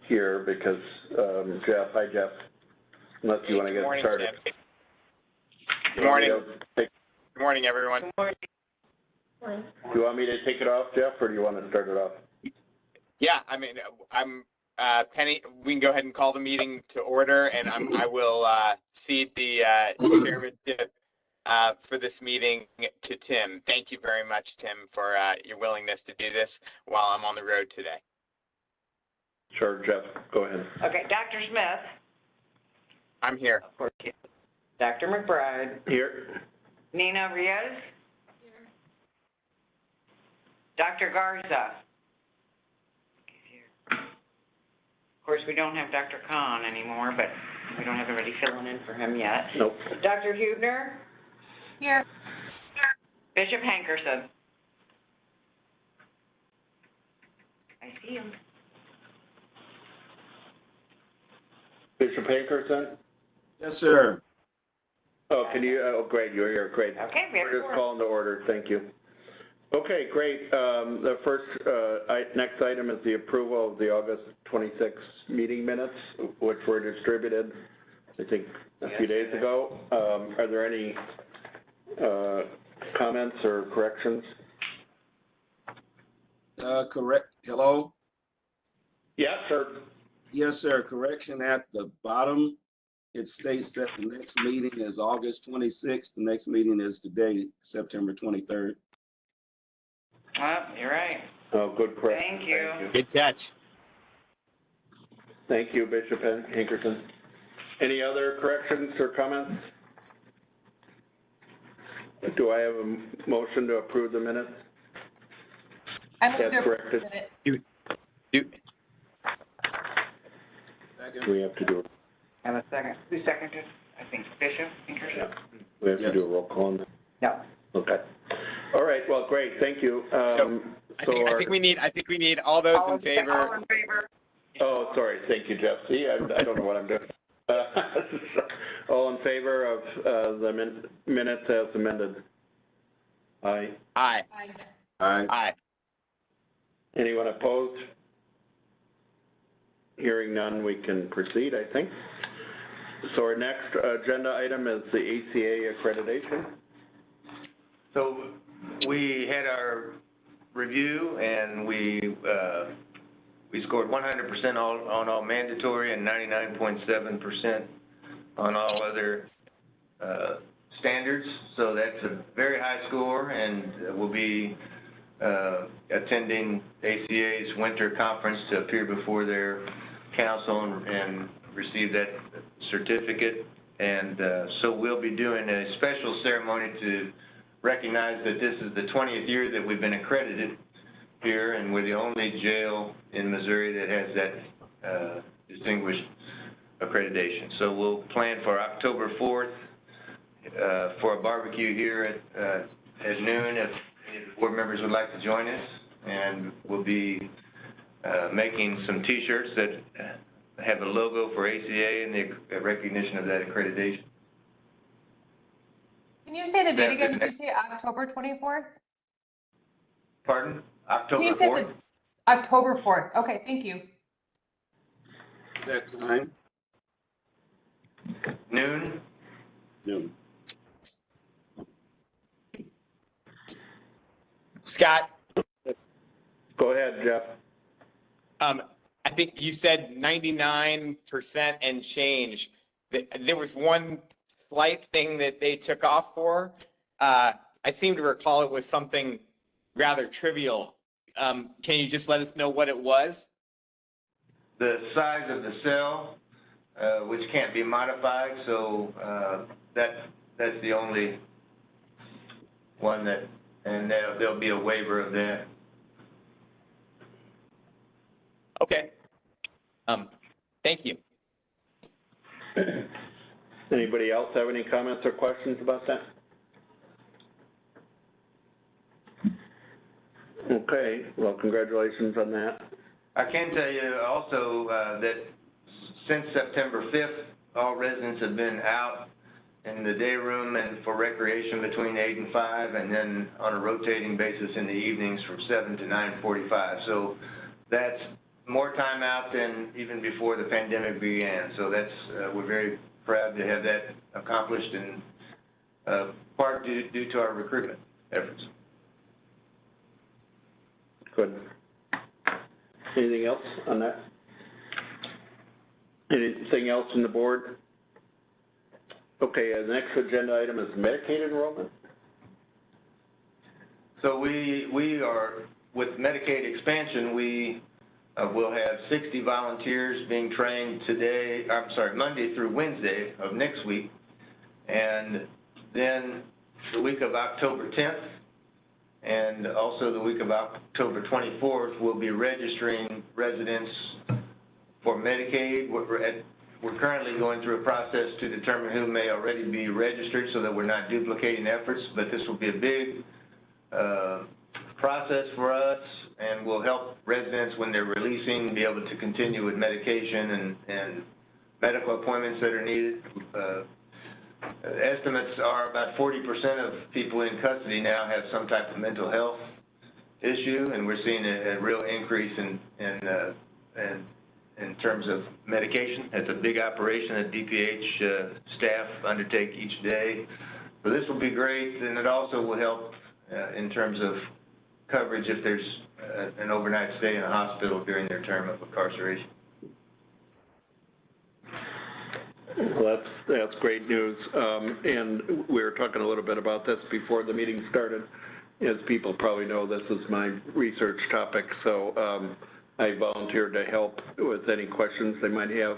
here because Jeff, hi Jeff, unless you want to get started. Tim. Good morning. Good morning, everyone. Good morning. Do you want me to take it off, Jeff, or do you want to start it off? Yeah, I mean, I'm Penny. We can go ahead and call the meeting to order, and I will cede the chairmanship for this meeting to Tim. Thank you very much, Tim, for your willingness to do this while I'm on the road today. Sure, Jeff, go ahead. Okay, Dr. Smith. I'm here. Of course, yes. Dr. McBride. Here. Nina Rios. Here. Dr. Garza. Of course, we don't have Dr. Khan anymore, but we don't have anybody filling in for him yet. Nope. Dr. Huebner. Here. Bishop Hankerson. I see him. Bishop Hankerson? Yes, sir. Oh, can you, oh, great, you're here, great. Okay, We're just calling to order, thank you. Okay, great. The first, next item is the approval of the August 26th meeting minutes, which were distributed, I think, a few days ago. Are there any comments or corrections? Correct. Hello? Yeah, sir. Yes, sir. Correction at the bottom. It states that the next meeting is August 26th. The next meeting is today, September 23rd. You're right. Oh, good correction. Thank you. Good catch. Thank you, Bishop Hankerson. Any other corrections or comments? Do I have a motion to approve the minutes? I move That's to approve corrected. the minutes. Second. We have to do it. And a second. Who seconded? I think Bishop Hankerson. Yeah. We have to do a roll call on that. No. Okay. All right. Well, great. Thank you. I think we need all those in favor. All in favor. Oh, sorry. Thank you, Jeff. See, I don't know what I'm doing. All in favor of the minutes as amended? Aye. Aye. Aye. Aye. Anyone opposed? Hearing none, we can proceed, I think. So our next agenda item is the ACA accreditation. So we had our review and we scored 100% on all mandatory and 99.7% on all other standards. So that's a very high score, and we'll be attending ACA's winter conference to appear before their council and receive that certificate. And so we'll be doing a special ceremony to recognize that this is the 20th year that we've been accredited here, and we're the only jail in Missouri that has that distinguished accreditation. So we'll plan for October 4th for a barbecue here at noon if any of the board members would like to join us, and we'll be making some t-shirts that have a logo for ACA and the recognition of that accreditation. Can you say the date again? Did you say October 24th? Pardon? October Can you say 4th? October 4th. Okay, thank you. Is that time? Noon? Noon. Scott, Go ahead, Jeff. I think you said 99% and change. There was one slight thing that they took off for. I seem to recall it was something rather trivial. Can you just let us know what it was? The size of the cell, which can't be modified, so that's the only one that, and there'll be a waiver of that. Okay. Thank you. Anybody else have any comments or questions about that? Okay, well, congratulations on that. I can tell you also that since September 5th, all residents have been out in the day room and for recreation between 8 and 5, and then on a rotating basis in the evenings from 7 to 9:45. So that's more time out than even before the pandemic began. So that's, we're very proud to have that accomplished, and part due to our recruitment efforts. Good. Anything else on that? Anything else from the board? Okay, the next agenda item is Medicaid enrollment. So we are, with Medicaid expansion, we will have 60 volunteers being trained today, Monday through Wednesday of next week. And then the week of October 10th and also the week of October 24th, we'll be registering residents for Medicaid. We're currently going through a process to determine who may already be registered so that we're not duplicating efforts, but this will be a big process for us, and will help residents when they're releasing be able to continue with medication and medical appointments that are needed. Estimates are about 40% of people in custody now have some type of mental health issue, and we're seeing a real increase in terms of medication. It's a big operation that DPH staff undertake each day. So this will be great, and it also will help in terms of coverage if there's an overnight stay in a hospital during their term of incarceration. Well, that's great news. And we were talking a little bit about this before the meeting started. As people probably know, this is my research topic, so I volunteered to help with any questions they might have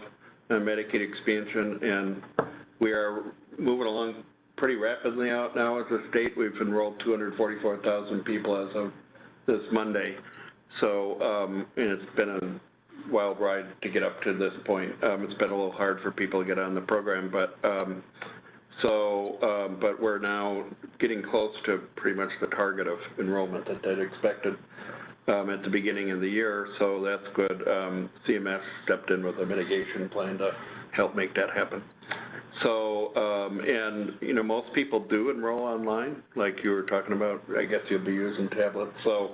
on Medicaid expansion, and we are moving along pretty rapidly out now as a state. We've enrolled 244,000 people as of this Monday. So, and it's been a wild ride to get up to this point. It's been a little hard for people to get on the program, but but we're now getting close to pretty much the target of enrollment that they'd expected at the beginning of the year, so that's good. CMS stepped in with a mitigation plan to help make that happen. So, and, you know, most people do enroll online, like you were talking about. I guess you'll be using tablets, so,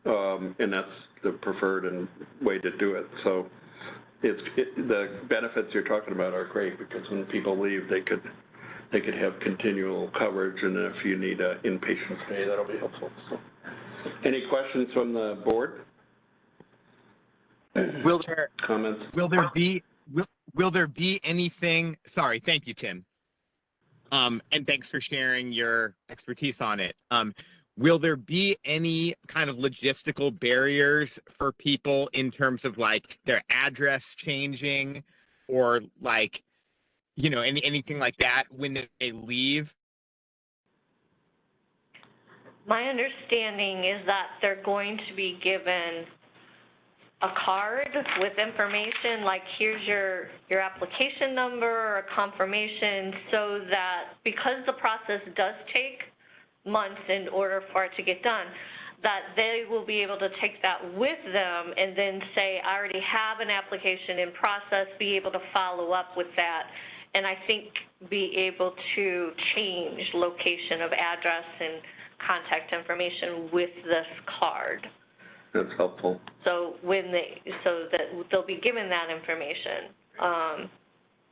and that's the preferred way to do it. So the benefits you're talking about are great, because when people leave, they could have continual coverage, and if you need an inpatient stay, that'll be helpful. So, any questions from the board? Comments? Will there be anything? Sorry, thank you, Tim. And thanks for sharing your expertise on it. Will there be any kind of logistical barriers for people in terms of like their address changing, or like, you know, anything like that when they leave? My understanding is that they're going to be given a card with information, like here's your application number or a confirmation, so that because the process does take months in order for it to get done, that they will be able to take that with them and then say, I already have an application in process, be able to follow up with that, and I think be able to change location of address and contact information with this card. That's helpful. So so that they'll be given that information,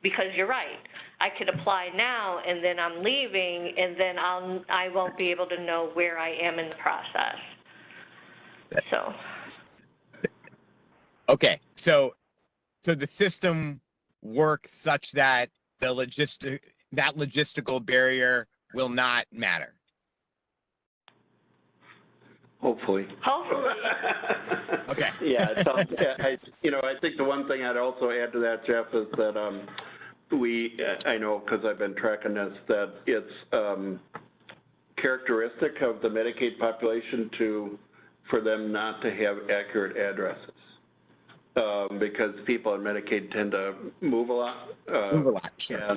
because you're right. I could apply now, and then I'm leaving, and then I won't be able to know where I am in the process. So. Okay, so the system works such that that logistical barrier will not matter. Hopefully. Hopefully. Okay. Yeah, I think the one thing I'd also add to that, Jeff, is that I know because I've been tracking this, that it's characteristic of the Medicaid population for them not to have accurate addresses, because people on Medicaid tend to move a lot. Sure.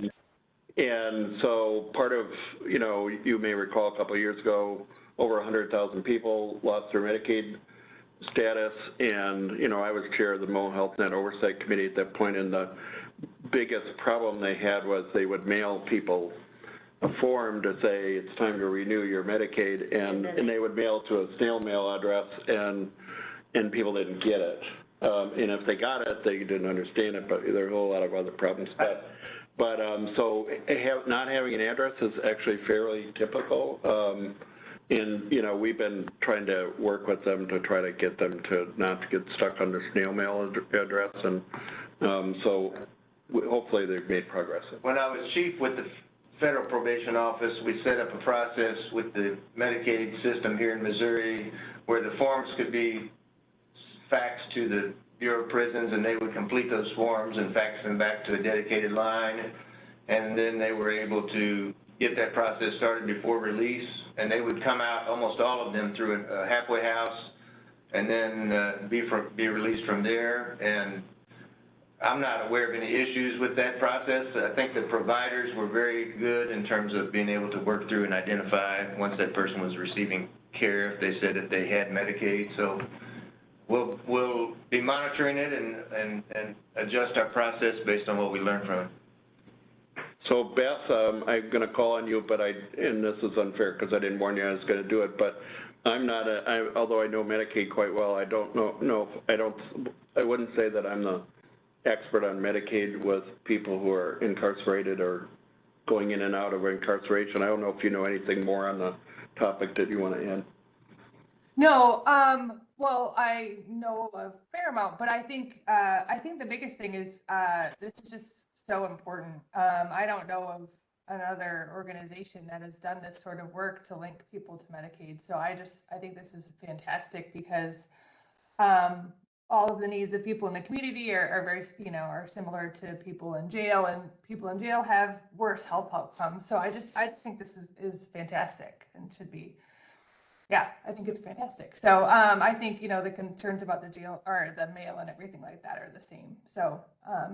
And so part of, you may recall a couple of years ago, over 100,000 people lost their Medicaid status, and, I was chair of the Mental Health Net Oversight Committee at that point, and the biggest problem they had was they would mail people a form to say it's time to renew your Medicaid, and they would mail to a snail mail address, and people didn't get it. And if they got it, they didn't understand it, but there are a whole lot of other problems. But so not having an address is actually fairly typical. And, you know, we've been trying to work with them to try to get them to not to get stuck on the snail mail address. And so hopefully they've made progress. When I was chief with the Federal Probation Office, we set up a process with the Medicaid system here in Missouri where the forms could be faxed to the Bureau of Prisons, and they would complete those forms and fax them back to a dedicated line, and then they were able to get that process started before release, and they would come out, almost all of them, through a halfway house, and then be released from there. And I'm not aware of any issues with that process. I think the providers were very good in terms of being able to work through and identify once that person was receiving care, if they said that they had Medicaid. So we'll be monitoring it and adjust our process based on what we learn from it. So Beth, I'm going to call on you, but and this is unfair because I didn't warn you I was going to do it, but I'm not although I know Medicaid quite well, I don't know, I wouldn't say that I'm the expert on Medicaid with people who are incarcerated or going in and out of incarceration. I don't know if you know anything more on the topic that you want to add. No, well, I know a fair amount, but I think the biggest thing is this is just so important. I don't know of another organization that has done this sort of work to link people to Medicaid. So I think this is fantastic because all of the needs of people in the community are very, are similar to people in jail, and people in jail have worse health outcomes. So I just think this is fantastic and should be. Yeah, I think it's fantastic. So I think, the concerns about the jail or the mail and everything like that are the same. So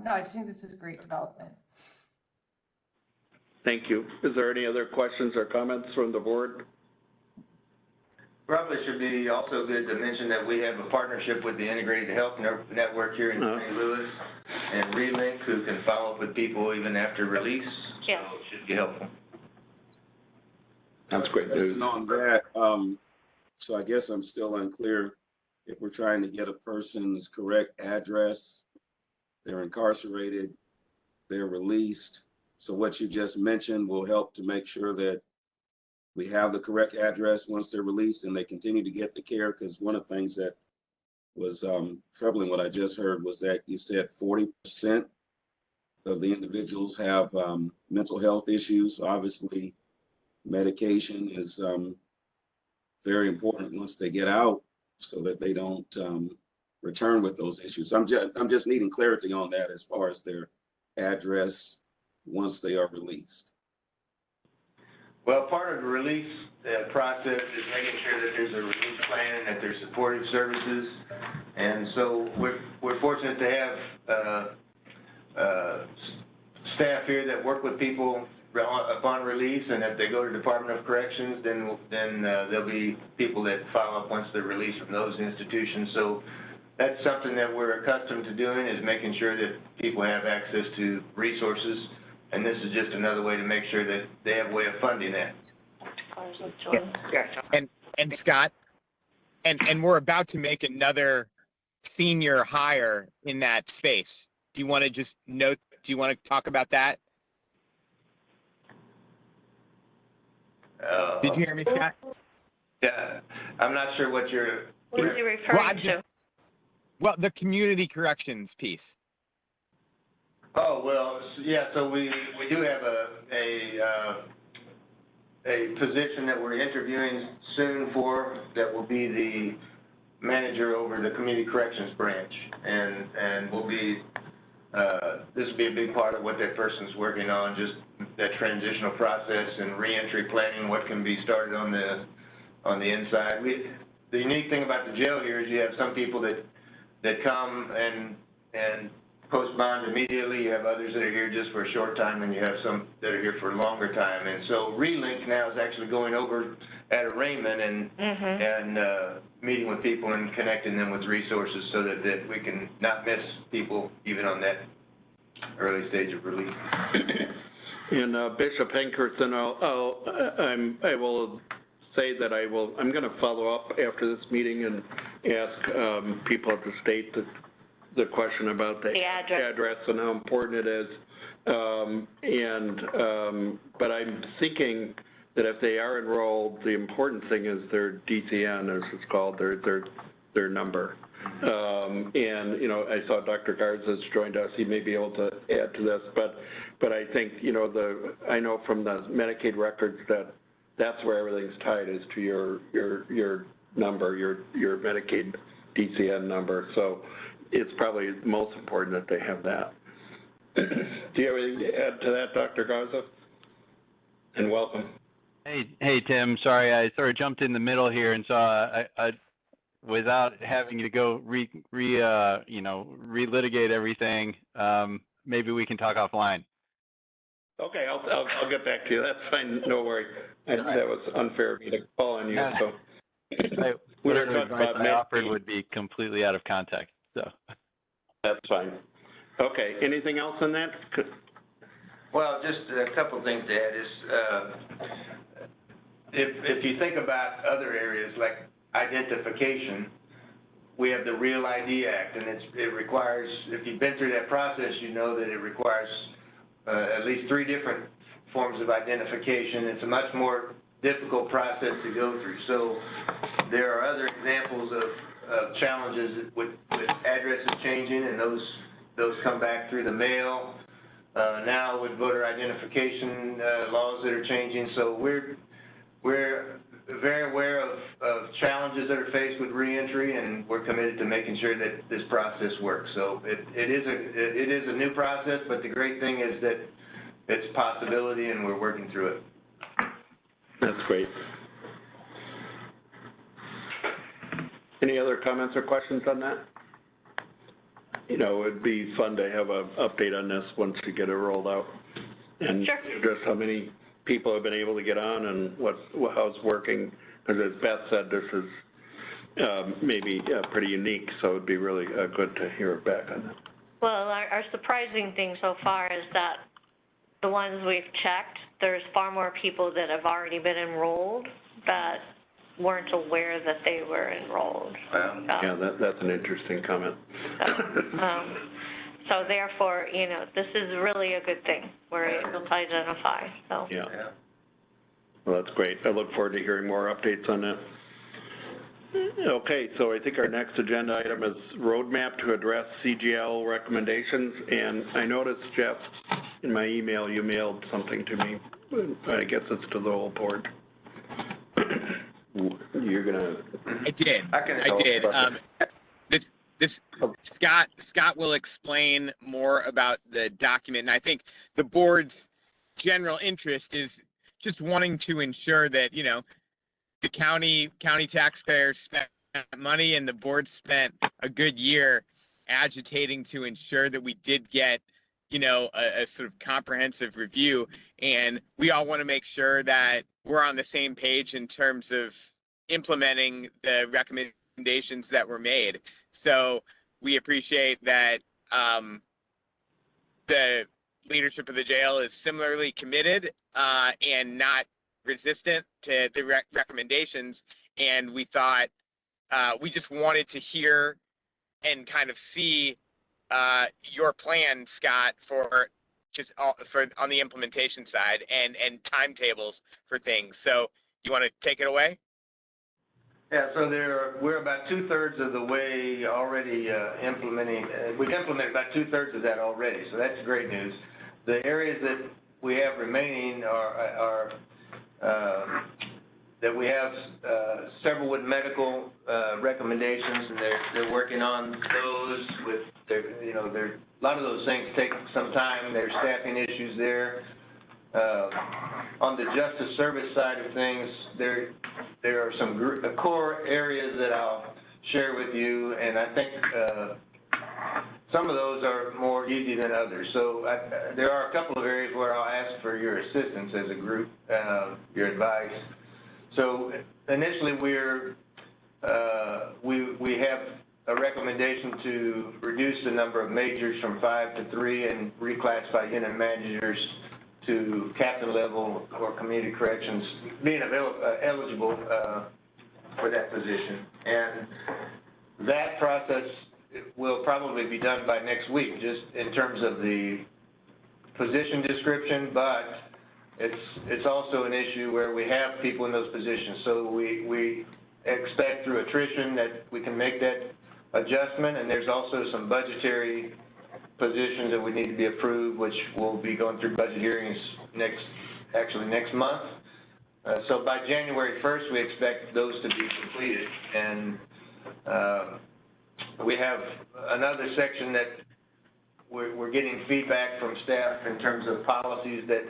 no, I just think this is a great development. Thank you. Is there any other questions or comments from the board? Probably should be also good to mention that we have a partnership with the Integrated Health Network here in St. Louis and Relink, who can follow up with people even after release. Yeah. So it should be helpful. That's great news. Question on that, so I guess I'm still unclear if we're trying to get a person's correct address, they're incarcerated, they're released. So what you just mentioned will help to make sure that we have the correct address once they're released and they continue to get the care. Because one of the things that was troubling, what I just heard, was that you said 40% of the individuals have mental health issues. So obviously, medication is very important once they get out so that they don't return with those issues. I'm just needing clarity on that as far as their address once they are released. Well, part of the release process is making sure that there's a release plan and that there's supportive services. And so we're fortunate to have staff here that work with people upon release, and if they go to Department of Corrections, then there'll be people that follow up once they're released from those institutions. So that's something that we're accustomed to doing, is making sure that people have access to resources, and this is just another way to make sure that they have a way of funding that. And Scott, and we're about to make another senior hire in that space. Do you want to just note? Do you want to talk about that? Did you hear me, Scott? Yeah, I'm not sure what you're. What are you referring to? Well, the community corrections piece. Oh, well, yeah, so we do have a position that we're interviewing soon for that will be the manager over the community corrections branch, and will be this will be a big part of what that person's working on, just that transitional process and reentry planning, what can be started on the inside. The unique thing about the jail here is you have some people that come and post bond immediately. You have others that are here just for a short time, and you have some that are here for a longer time. And so Relink now is actually going over at arraignment and meeting with people and connecting them with resources so that we can not miss people even on that early stage of release. And Bishop Hankerson, I will say that I'm going to follow up after this meeting and ask people at the state that the question about the The address. address and how important it is. But I'm thinking that if they are enrolled, the important thing is their DCN, as it's called, their number. And, you know, I saw Dr. Garza's joined us. He may be able to add to this, but I think, you know, I know from the Medicaid records that that's where everything's tied, is to your number, your Medicaid DCN number. So it's probably most important that they have that. Do you have anything to add to that, Dr. Garza? And welcome. Hey, Tim. Sorry, I sort of jumped in the middle here, and so I without having to go relitigate everything, maybe we can talk offline. Okay, I'll get back to you. That's fine. No worry. That was unfair of me to call on you. So Whatever advice I offered would be completely out of context. So that's fine. Okay. Anything else on that? Well, just a couple things to add is, if you think about other areas like identification, we have the Real ID Act, and it requires, if you've been through that process, you know that it requires at least 3 different forms of identification. It's a much more difficult process to go through. So there are other examples of challenges with addresses changing, and those come back through the mail. Now with voter identification laws that are changing, so we're very aware of challenges that are faced with reentry, and we're committed to making sure that this process works. So it is a new process, but the great thing is that it's a possibility, and we're working through it. That's great. Any other comments or questions on that? You know, it'd be fun to have an update on this once we get it rolled out. And Sure. just how many people have been able to get on and how it's working. Because as Beth said, this is maybe pretty unique, so it'd be really good to hear back on that. Well, our surprising thing so far is that the ones we've checked, there's far more people that have already been enrolled that weren't aware that they were enrolled. Yeah, that's an interesting comment. So therefore, you know, this is really a good thing. We're able to identify, so. Yeah. Well, that's great. I look forward to hearing more updates on that. Okay, so I think our next agenda item is roadmap to address CGL recommendations. And I noticed, Jeff, in my email, you mailed something to me. I guess it's to the whole board. You're gonna. I did. Scott will explain more about the document, and I think the board's general interest is just wanting to ensure that, you know, the county taxpayers spent money, and the board spent a good year agitating to ensure that we did get, you know, a sort of comprehensive review, and we all want to make sure that we're on the same page in terms of implementing the recommendations that were made. So we appreciate that the leadership of the jail is similarly committed and not resistant to the recommendations. And we thought we just wanted to hear and kind of see your plan, Scott, for just on the implementation side and timetables for things. So you want to take it away? Yeah, so we're about 2/3 of the way already implementing. We've implemented about 2/3 of that already, so that's great news. The areas that we have remaining are that we have several with medical recommendations, and they're working on those with their, you know, a lot of those things take some time. There's staffing issues there. On the justice service side of things, there are some core areas that I'll share with you, and I think some of those are more easy than others. So there are a couple of areas where I'll ask for your assistance as a group, your advice. So initially, we have a recommendation to reduce the number of majors from 5 to 3 and reclassify unit managers to captain level or community corrections, being eligible for that position. And that process will probably be done by next week, just in terms of the position description, but it's also an issue where we have people in those positions. So we expect through attrition that we can make that adjustment, and there's also some budgetary positions that would need to be approved, which will be going through budget hearings next month. So by January 1st, we expect those to be completed. And we have another section that we're getting feedback from staff in terms of policies that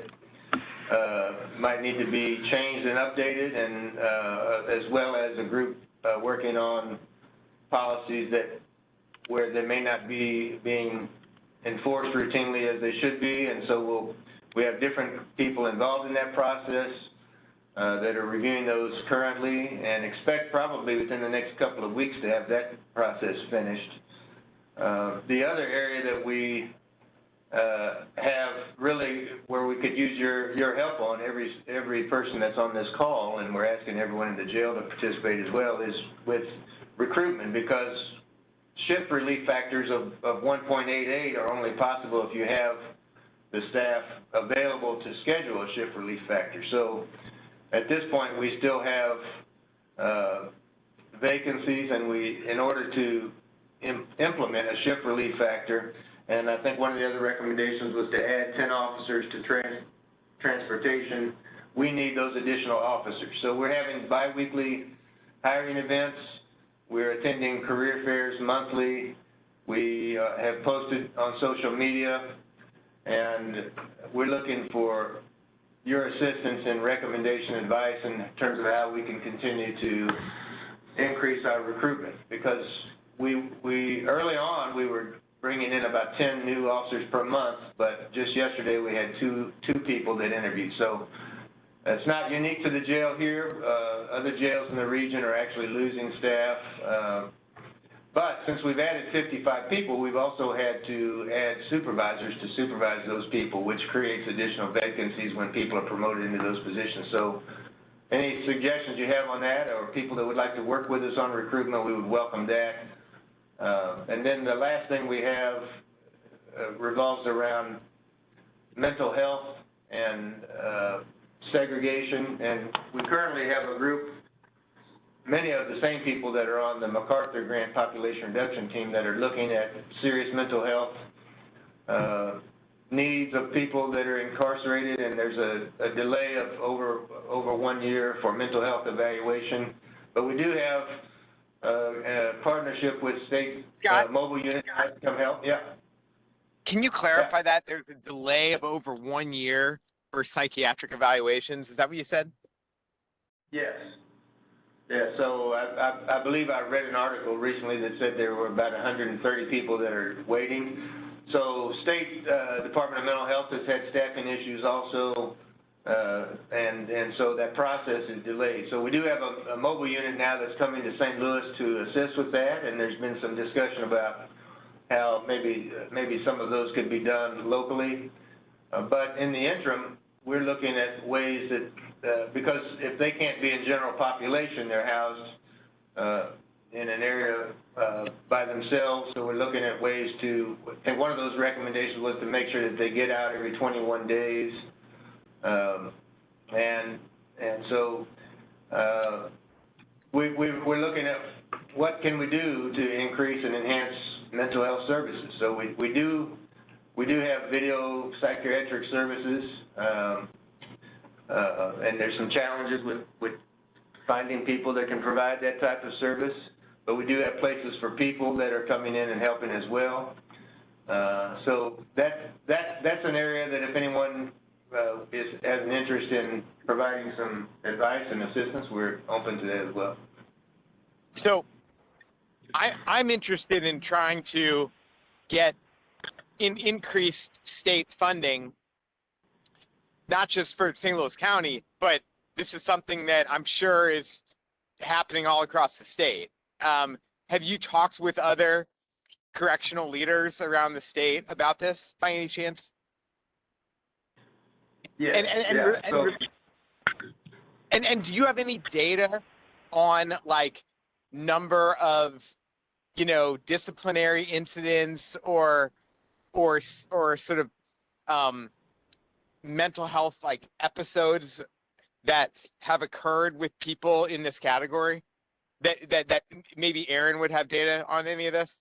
might need to be changed and updated, and as well as a group working on policies where they may not be being enforced routinely as they should be. And so we have different people involved in that process that are reviewing those currently, and expect probably within the next couple of weeks to have that process finished. The other area that we have really where we could use your help on, every person that's on this call, and we're asking everyone in the jail to participate as well, is with recruitment, because shift relief factors of 1.88 are only possible if you have the staff available to schedule a shift relief factor. So at this point, we still have vacancies, and in order to implement a shift relief factor, and I think one of the other recommendations was to add 10 officers to transportation, we need those additional officers. So we're having bi-weekly hiring events. We're attending career fairs monthly. We have posted on social media, and we're looking for your assistance in recommendation advice in terms of how we can continue to increase our recruitment, because we early on we were bringing in about 10 new officers per month, but just yesterday we had two people that interviewed. So it's not unique to the jail here. Other jails in the region are actually losing staff. But since we've added 55 people, we've also had to add supervisors to supervise those people, which creates additional vacancies when people are promoted into those positions. So any suggestions you have on that, or people that would like to work with us on recruitment, we would welcome that. And then the last thing we have revolves around mental health and segregation. And we currently have a group, many of the same people that are on the MacArthur Grant Population Reduction Team, that are looking at serious mental health needs of people that are incarcerated, and there's a delay of over 1 year for mental health evaluation. But we do have a partnership with state mobile unit to come help. Yeah. Can you clarify that? There's a delay of over 1 year for psychiatric evaluations. Is that what you said? Yes. Yeah, so I believe I read an article recently that said there were about 130 people that are waiting. So state Department of Mental Health has had staffing issues also, and so that process is delayed. So we do have a mobile unit now that's coming to St. Louis to assist with that, and there's been some discussion about how maybe some of those could be done locally. But in the interim, we're looking at ways that, because if they can't be in general population, they're housed in an area by themselves. So we're looking at ways to, and one of those recommendations was to make sure that they get out every 21 days. And so we're looking at what can we do to increase and enhance mental health services. So we do have video psychiatric services, and there's some challenges with finding people that can provide that type of service. But we do have places for people that are coming in and helping as well. So that's an area that if anyone has an interest in providing some advice and assistance, we're open to that as well. So I'm interested in trying to get increased state funding, not just for St. Louis County, but this is something that I'm sure is happening all across the state. Have you talked with other correctional leaders around the state about this by any chance? Yeah. And do you have any data on like number of disciplinary incidents or sort of mental health like episodes that have occurred with people in this category? That maybe Aaron would have data on any of this?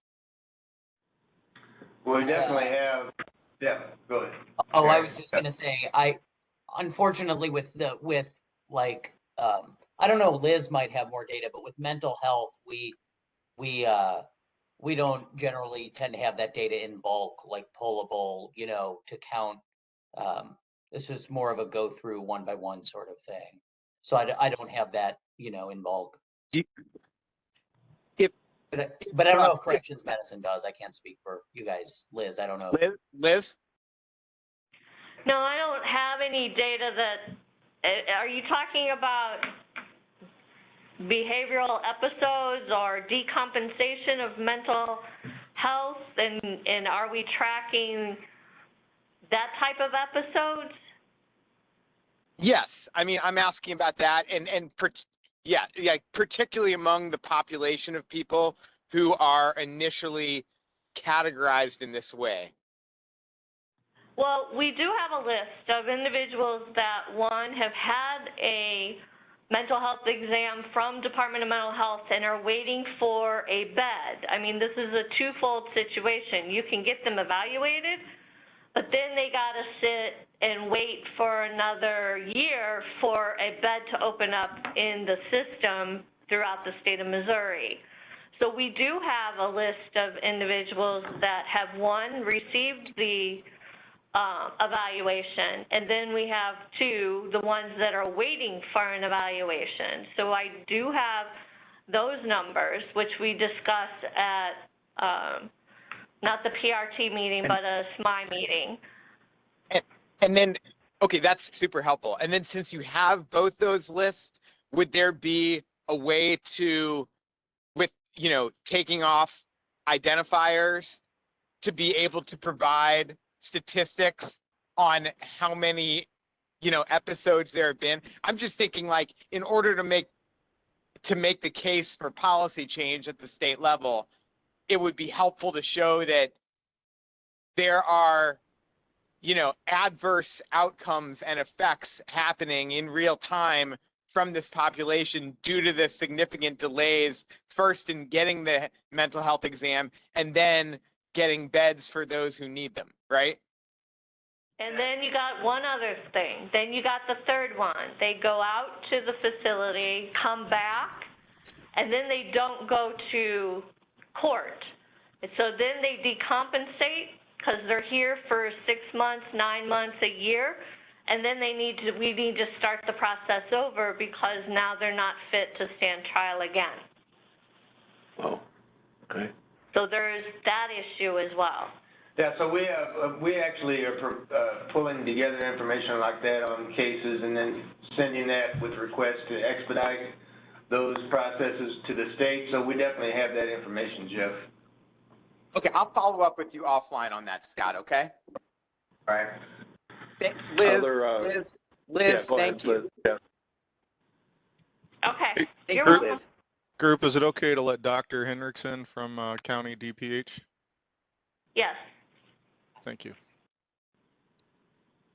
Well, we definitely have, yeah, go ahead. Oh, I was just gonna say, unfortunately I don't know, Liz might have more data, but with mental health, we don't generally tend to have that data in bulk, like pullable, to count. This is more of a go through one by one sort of thing. So I don't have that, in bulk. But I don't know if corrections medicine does. I can't speak for you guys. Liz, I don't know. Liz? No, I don't have any data are you talking about behavioral episodes or decompensation of mental health? And are we tracking that type of episodes? Yes. I mean, I'm asking about that. Yeah, particularly among the population of people who are initially categorized in this way. Well, we do have a list of individuals that, one, have had a mental health exam from Department of Mental Health and are waiting for a bed. I mean, this is a twofold situation. You can get them evaluated, but then they got to sit and wait for another year for a bed to open up in the system throughout the state of Missouri. So we do have a list of individuals that have, one, received the evaluation, and then we have two, the ones that are waiting for an evaluation. So I do have those numbers, which we discussed at not the PRT meeting, but a SMI meeting. And then, okay, that's super helpful. And then since you have both those lists, would there be a way to, with, taking off identifiers, to be able to provide statistics on how many, episodes there have been? I'm just thinking, like, in order to make the case for policy change at the state level, it would be helpful to show that there are, adverse outcomes and effects happening in real time from this population due to the significant delays, first in getting the mental health exam and then getting beds for those who need them, right? And then you got one other thing. Then you got the third one. They go out to the facility, come back, and then they don't go to court. And so then they decompensate because they're here for 6 months, 9 months, a year, and then we need to start the process over because now they're not fit to stand trial again. Oh, okay. So there's that issue as well. Yeah, so we actually are pulling together information like that on cases and then sending that with requests to expedite those processes to the state. So we definitely have that information, Jeff. Okay, I'll follow up with you offline on that, Scott, okay? All right. Liz, Yeah, go thank ahead, you. Liz. Yeah. Okay. Thank You're you, welcome. Liz. Group, is it okay to let Dr. Hendrickson from County DPH? Yes. Thank you.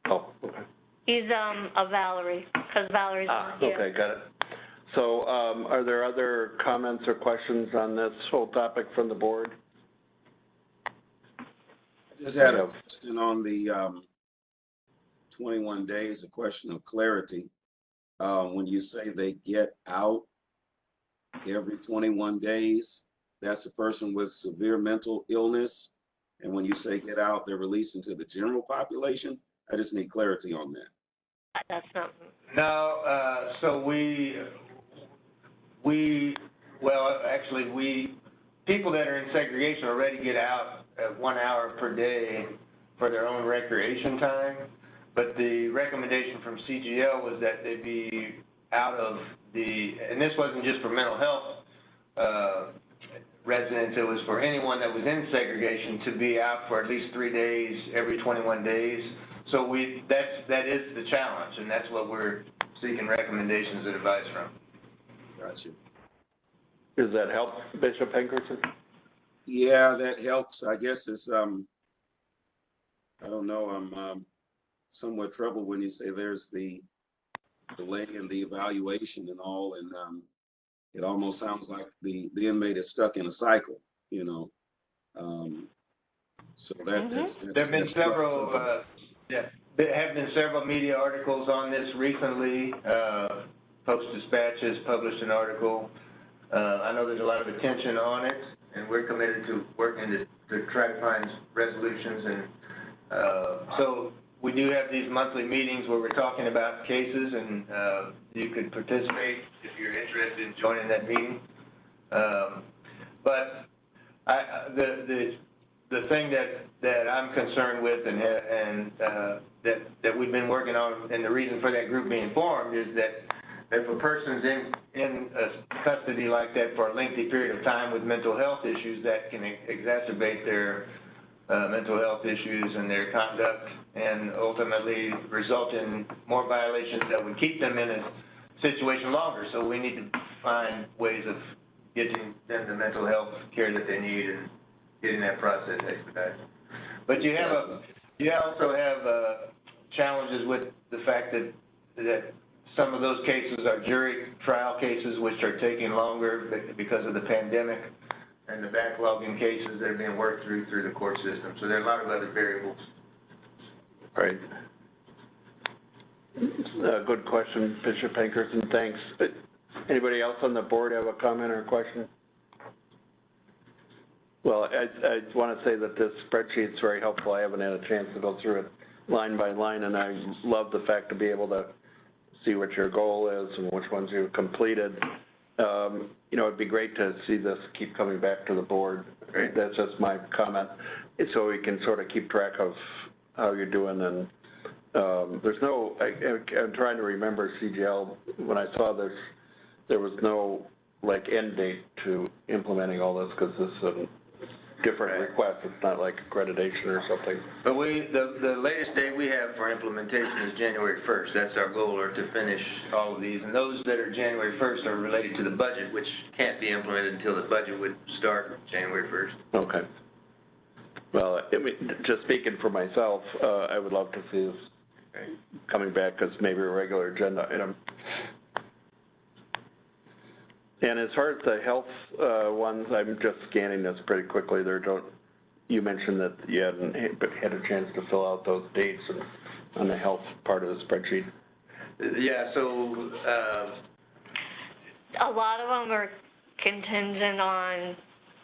Oh, okay. He's a Valerie, because Valerie's not here. Okay, got it. So are there other comments or questions on this whole topic from the board? I just had a question on the 21 days, a question of clarity. When you say they get out every 21 days, that's a person with severe mental illness. And when you say get out, they're released into the general population. I just need clarity on that. That's not. No, so people that are in segregation already get out 1 hour per day for their own recreation time. But the recommendation from CGL was that they be out of and this wasn't just for mental health residents, it was for anyone that was in segregation to be out for at least 3 days every 21 days. So that is the challenge, and that's what we're seeking recommendations and advice from. Gotcha. Does that help, Bishop Hankerson? Yeah, that helps. I guess it's, I don't know, I'm somewhat troubled when you say there's the delay in the evaluation and all, and it almost sounds like the inmate is stuck in a cycle, you know. So that's There've been several, troubling. there have been several media articles on this recently. Post-Dispatch has published an article. I know there's a lot of attention on it, and we're committed to working to try to find resolutions. And so we do have these monthly meetings where we're talking about cases, and you could participate if you're interested in joining that meeting. But the thing that I'm concerned with and that we've been working on, and the reason for that group being formed, is that if a person's in custody like that for a lengthy period of time with mental health issues, that can exacerbate their mental health issues and their conduct, and ultimately result in more violations that would keep them in a situation longer. So we need to find ways of getting them the mental health care that they need and getting that process expedited. But you also have challenges with the fact that some of those cases are jury trial cases, which are taking longer because of the pandemic and the backlog in cases that are being worked through the court system. So there are a lot of other variables. Right. Good question, Bishop Hankerson, thanks. Anybody else on the board have a comment or a question? Well, I want to say that this spreadsheet is very helpful. I haven't had a chance to go through it line by line, and I love the fact to be able to see what your goal is and which ones you've completed. You know, it'd be great to see this keep coming back to the board. Right? That's just my comment. So we can sort of keep track of how you're doing. And there's no, I'm trying to remember CGL, when I saw this, there was no like end date to implementing all this, because this is a different request. It's not like accreditation or something. But the latest date we have for implementation is January 1st. That's our goal, or to finish all of these. And those that are January 1st are related to the budget, which can't be implemented until the budget would start January 1st. Okay. Well, I mean, just speaking for myself, I would love to see this coming back as maybe a regular agenda item. And as far as the health ones, I'm just scanning this pretty quickly. You mentioned that you hadn't had a chance to fill out those dates on the health part of the spreadsheet. Yeah, so A lot of them are contingent on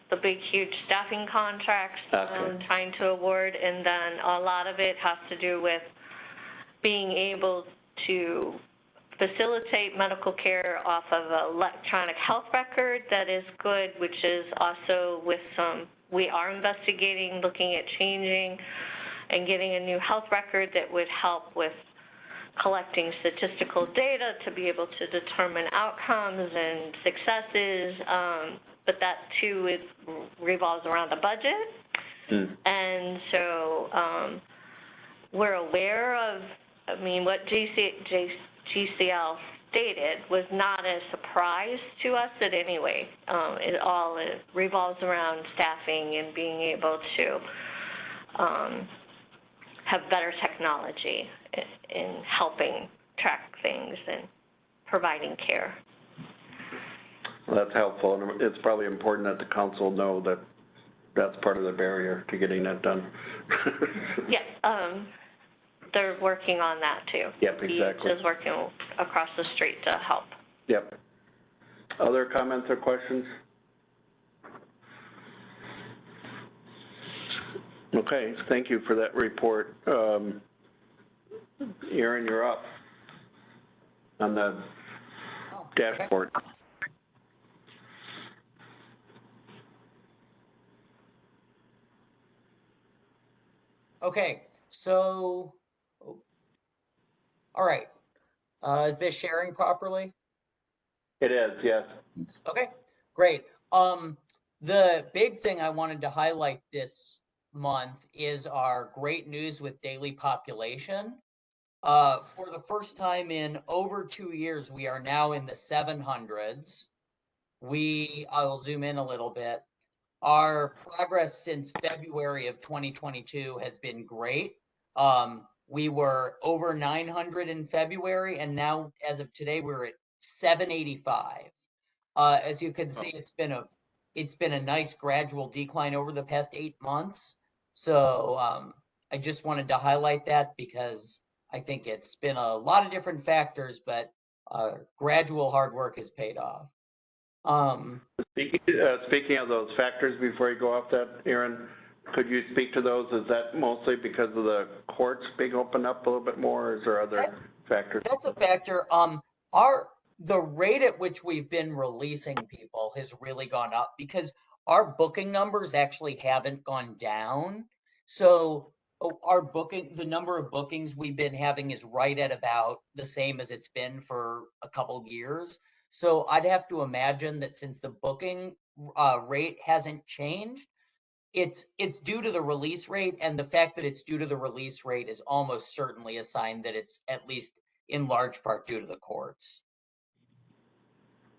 the big, huge staffing contracts trying to award, and then a lot of it has to do with being able to facilitate medical care off of an electronic health record that is good, which is also with we are investigating, looking at changing and getting a new health record that would help with collecting statistical data to be able to determine outcomes and successes, but that too revolves around the budget. And so we're aware of, I mean, what GCL stated was not a surprise to us in any way. It revolves around staffing and being able to have better technology in helping track things and providing care. Well, that's helpful, and it's probably important that the council know that that's part of the barrier to getting that done. Yeah, they're working on that too. Yep, exactly. He's working across the street to help. Yep. Other comments or questions? Okay, thank you for that report. Aaron, you're up on the dashboard. Okay, so, all right. Is this sharing properly? It is, yes. Okay, great. The big thing I wanted to highlight this month is our great news with daily population. For the first time in over 2 years, we are now in the 700s. I'll zoom in a little bit. our progress since February of 2022 has been great. We were over 900 in February, and now as of today, we're at 785. As you can see, it's been a nice gradual decline over the past 8 months. So I just wanted to highlight that because I think it's been a lot of different factors, but gradual hard work has paid off. Speaking of those factors, before you go off that, Aaron, could you speak to those? Is that mostly because of the courts being opened up a little bit more, or is there other factors? That's a factor. The rate at which we've been releasing people has really gone up because our booking numbers actually haven't gone down. So the number of bookings we've been having is right at about the same as it's been for a couple years. So I'd have to imagine that since the booking rate hasn't changed, it's due to the release rate, and the fact that it's due to the release rate is almost certainly a sign that it's at least in large part due to the courts.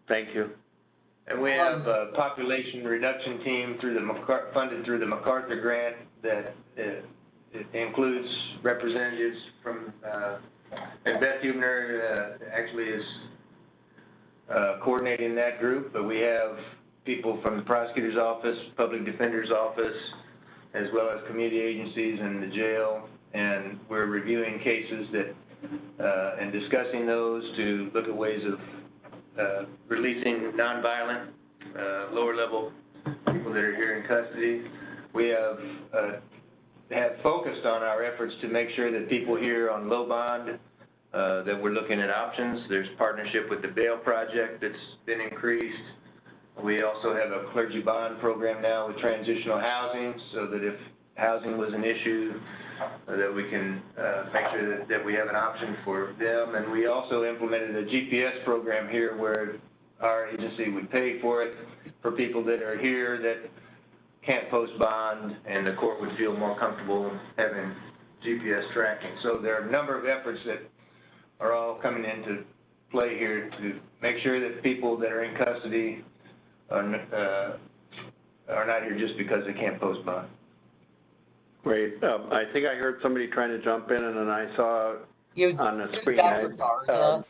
Thank you. And we have a population reduction team funded through the MacArthur grant that it includes representatives from, and Beth Hubner actually is coordinating that group, but we have people from the prosecutor's office, public defender's office, as well as community agencies and the jail, and we're reviewing cases that and discussing those to look at ways of releasing nonviolent, lower level people that are here in custody. We have focused on our efforts to make sure that people here on low bond, that we're looking at options. There's partnership with the Bail Project that's been increased. We also have a clergy bond program now with transitional housing, so that if housing was an issue, that we can make sure that we have an option for them. And we also implemented a GPS program here where our agency would pay for it for people that are here that can't post bond, and the court would feel more comfortable having GPS tracking. So there are a number of efforts that are all coming into play here to make sure that people that are in custody are not here just because they can't post bond. Great. I think I heard somebody trying to jump in, and then I saw on the screen. Dr. Garza.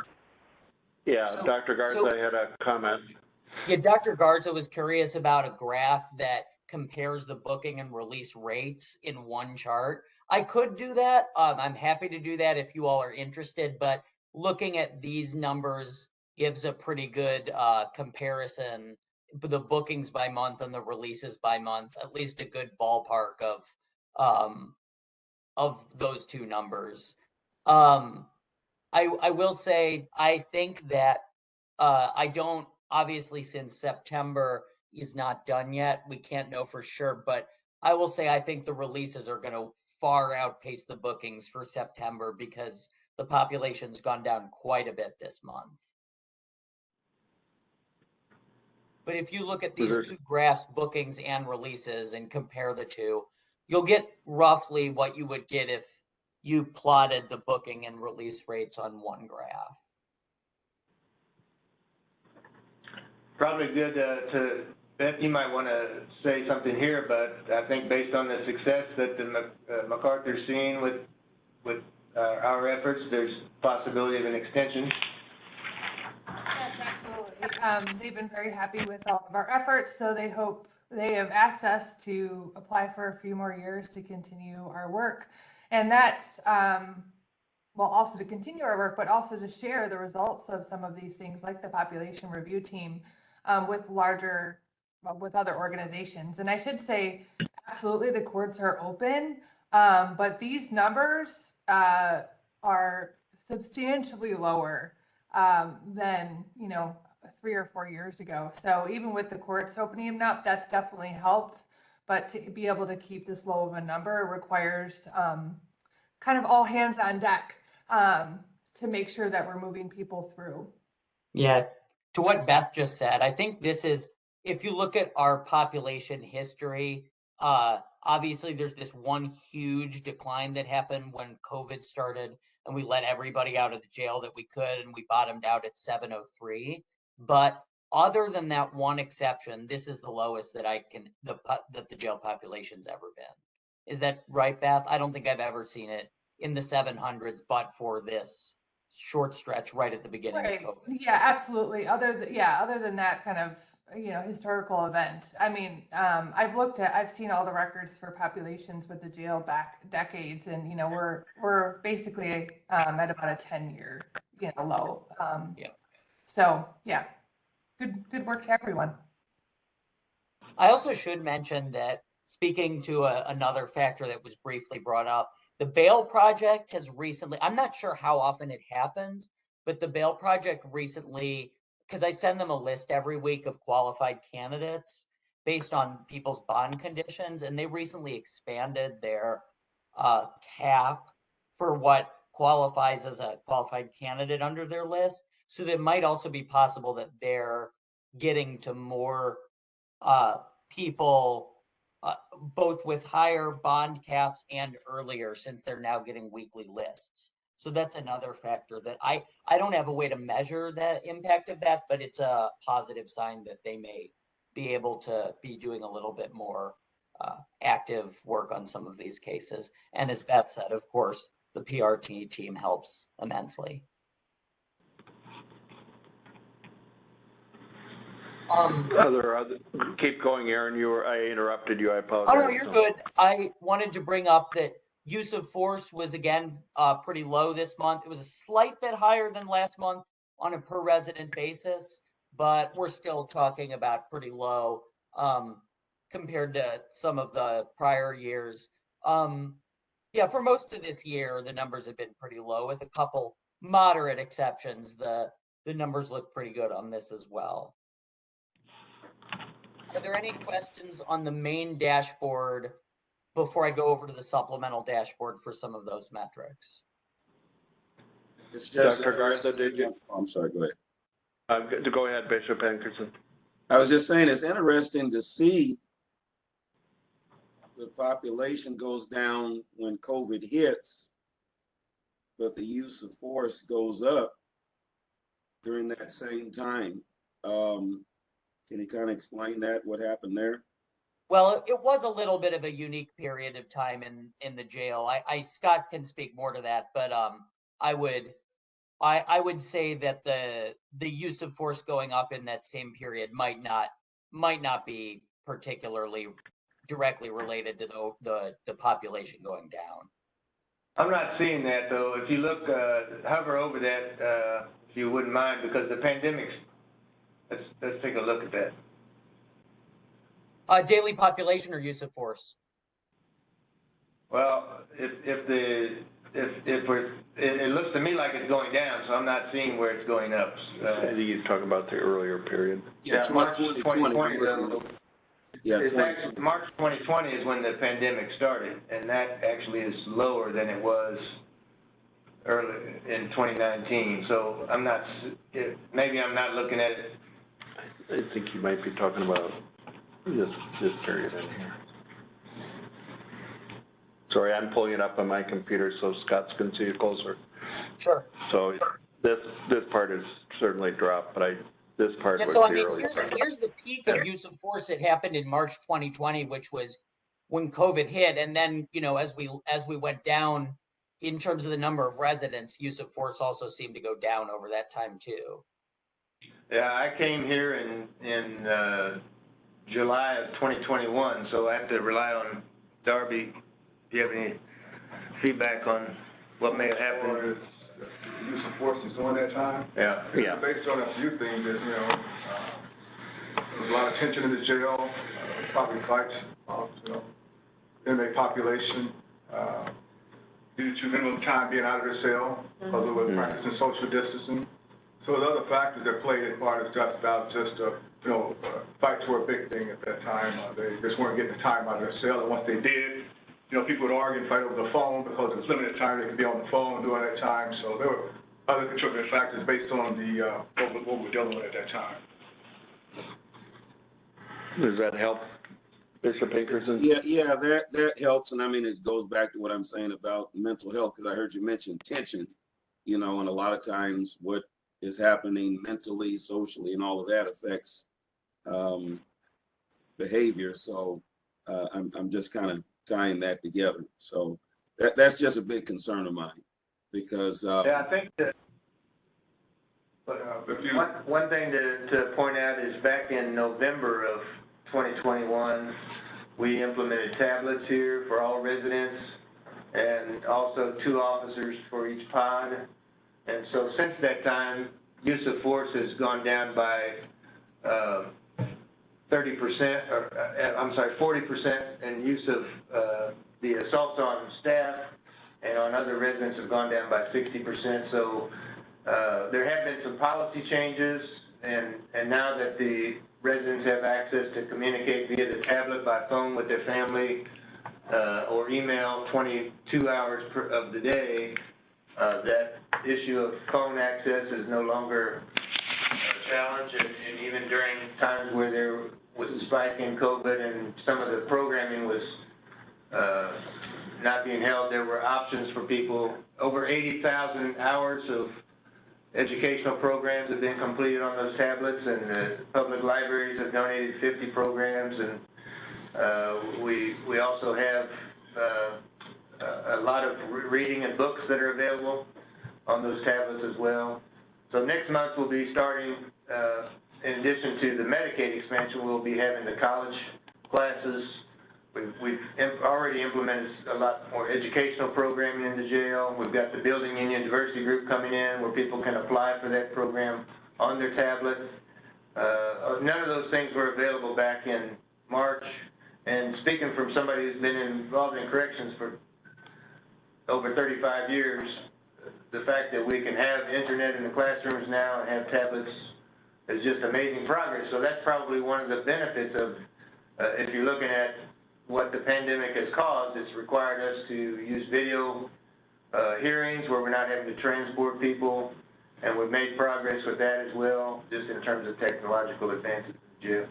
Dr. Garza had a comment. Yeah, Dr. Garza was curious about a graph that compares the booking and release rates in one chart. I could do that. I'm happy to do that if you all are interested, but looking at these numbers gives a pretty good comparison, the bookings by month and the releases by month, at least a good ballpark of those two numbers. I will say, I think that I don't, obviously since September is not done yet, we can't know for sure, but I will say I think the releases are going to far outpace the bookings for September because the population's gone down quite a bit this month. But if you look at these two graphs, bookings and releases, and compare the two, you'll get roughly what you would get if you plotted the booking and release rates on one graph. Probably good to, Beth, you might want to say something here, but I think based on the success that the MacArthur's seen with our efforts, there's possibility of an extension. Yes, absolutely. They've been very happy with all of our efforts, so they have asked us to apply for a few more years to continue our work. And that's, well, also to continue our work, but also to share the results of some of these things, like the population review team, with other organizations. And I should say, absolutely, the courts are open, but these numbers are substantially lower than 3 or 4 years ago. So even with the courts opening them up, that's definitely helped. But to be able to keep this low of a number requires kind of all hands on deck to make sure that we're moving people through. Yeah, to what Beth just said, I think this is, if you look at our population history, obviously there's this one huge decline that happened when COVID started and we let everybody out of the jail that we could, and we bottomed out at 703. But other than that one exception, this is the lowest that that the jail population's ever been. Is that right, Beth? I don't think I've ever seen it in the 700s, but for this short stretch right at the beginning Right. of COVID. Yeah, absolutely. Other than that kind of, historical event. I mean, I've seen all the records for populations with the jail back decades, and we're basically at about a 10-year, low. Yeah. So yeah, good work to everyone. I also should mention that, speaking to another factor that was briefly brought up, the bail project has recently, I'm not sure how often it happens, but the bail project recently, because I send them a list every week of qualified candidates based on people's bond conditions, and they recently expanded their cap for what qualifies as a qualified candidate under their list. So that might also be possible that they're getting to more people both with higher bond caps and earlier, since they're now getting weekly lists. So that's another factor that I don't have a way to measure the impact of that, but it's a positive sign that they may be able to be doing a little bit more active work on some of these cases. And as Beth said, of course, the PRT team helps immensely. Keep going, Aaron. I interrupted you. I apologize. Oh, no, you're good. I wanted to bring up that use of force was again pretty low this month. It was a slight bit higher than last month on a per resident basis, but we're still talking about pretty low compared to some of the prior years. Yeah, for most of this year, the numbers have been pretty low, with a couple moderate exceptions. The numbers look pretty good on this as well. Are there any questions on the main dashboard before I go over to the supplemental dashboard for some of those metrics? It's just Dr. Garza, did you? I'm sorry, go ahead. Go ahead, Bishop Hankerson. I was just saying, it's interesting to see the population goes down when COVID hits, but the use of force goes up during that same time. Can you kind of explain that, what happened there? Well, it was a little bit of a unique period of time in the jail. Scott can speak more to that, but I would say that the use of force going up in that same period might not be particularly directly related to the population going down. I'm not seeing that, though. If you look, hover over that, if you wouldn't mind, because the pandemic's, let's take a look at that. Daily population or use of force? Well, it looks to me like it's going down, so I'm not seeing where it's going up. I think he's talking about the earlier period. Yeah, March 2020. Yeah, March 2020 is when the pandemic started, and that actually is lower than it was early in 2019. So maybe I'm not looking at it. I think you might be talking about this period in here. Sorry, I'm pulling it up on my computer so Scott can see it closer. Sure. So this part is certainly dropped, but this part was so I the mean, early part. here's the peak of use of force that happened in March 2020, which was when COVID hit, and then as we went down in terms of the number of residents, use of force also seemed to go down over that time too. Yeah, I came here in July of 2021, so I have to rely on Darby. Do you have any feedback on what may have happened? Use of force is during that time? Yeah. Based on a few things, there's a lot of tension in the jail, probably fights, inmate population, due to minimum time being out of the cell because of practicing social distancing. So there's other factors that played a part. It's just about fights were a big thing at that time. They just weren't getting the time out of their cell, and once they did, people would argue and fight over the phone because there's limited time they could be on the phone during that time. So there were other contributing factors based on what we're dealing with at that time. Does that help, Bishop Hankerson? Yeah, that helps. And I mean, it goes back to what I'm saying about mental health, because I heard you mention tension, and a lot of times what is happening mentally, socially, and all of that affects behavior. So I'm just kind of tying that together. So that's just a big concern of mine because Yeah, I think that if you, one thing to point out is back in November of 2021, we implemented tablets here for all residents and also 2 officers for each pod. And so since that time, use of force has gone down by 30%, or I'm sorry, 40%, and use of the assaults on staff and on other residents have gone down by 60%. So there have been some policy changes, and now that the residents have access to communicate via the tablet, by phone with their family, or email 22 hours of the day, that issue of phone access is no longer a challenge, and even during times where there was a spike in COVID and some of the programming was not being held, there were options for people. Over 80,000 hours of educational programs have been completed on those tablets, and the public libraries have donated 50 programs, and we also have a lot of reading and books that are available on those tablets as well. So next month we'll be starting, in addition to the Medicaid expansion, we'll be having the college classes. We've already implemented a lot more educational programming in the jail. We've got the Building Union Diversity Group coming in where people can apply for that program on their tablet. None of those things were available back in March. And speaking from somebody who's been involved in corrections for over 35 years, the fact that we can have internet in the classrooms now and have tablets is just amazing progress. So that's probably one of the benefits of, if you're looking at what the pandemic has caused, it's required us to use video hearings where we're not having to transport people, and we've made progress with that as well, just in terms of technological advances in the jail.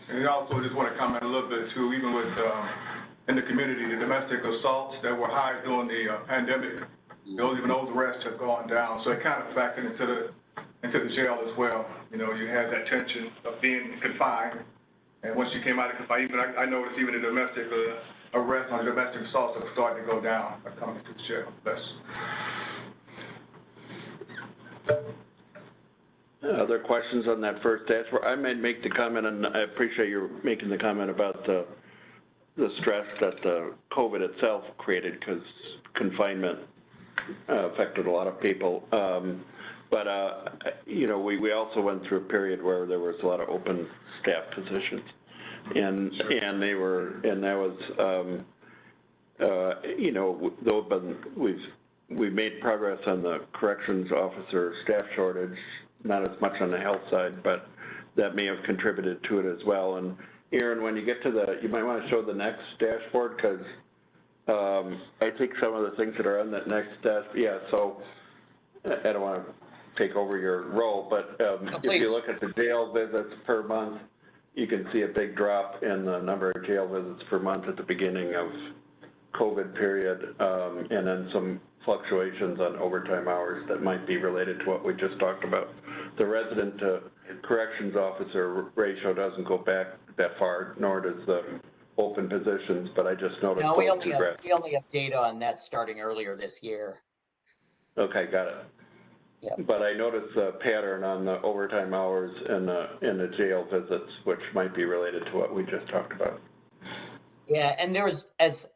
and I also just want to comment a little bit too, even with, in the community, the domestic assaults that were high during the pandemic, even those arrests have gone down. So it kind of factored into the jail as well. You know, you had that tension of being confined, and once you came out of confinement, even I noticed even the domestic arrests on domestic assaults have started to go down coming to the jail. Other questions on that first dashboard? I may make the comment, and I appreciate you making the comment about the stress that COVID itself created, because confinement affected a lot of people. But you know, we also went through a period where there was a lot of open staff positions, and that was you know, we've made progress on the corrections officer staff shortage, not as much on the health side, but that may have contributed to it as well. And Aaron, when you get to you might want to show the next dashboard, because I think some of the things that are on that next dashboard, yeah, so I don't want to take over your role, but if you look at the jail visits per month, you can see a big drop in the number of jail visits per month at the beginning of COVID period, and then some fluctuations on overtime hours that might be related to what we just talked about. The resident to corrections officer ratio doesn't go back that far, nor does the open positions, but I just noticed. No, we only have data on that starting earlier this year. Okay, got it. Yeah. But I noticed a pattern on the overtime hours and the jail visits, which might be related to what we just talked about. Yeah, and there was, as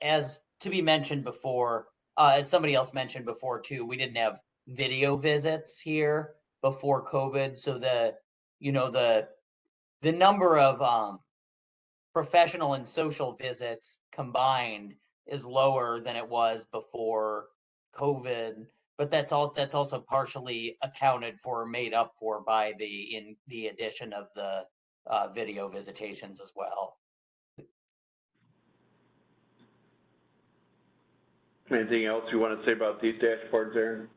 to be mentioned before, as somebody else mentioned before too, we didn't have video visits here before COVID, so the number of professional and social visits combined is lower than it was before COVID, but that's also partially accounted for, made up for by the addition of the video visitations as well. Anything else you want to say about these dashboards, Aaron?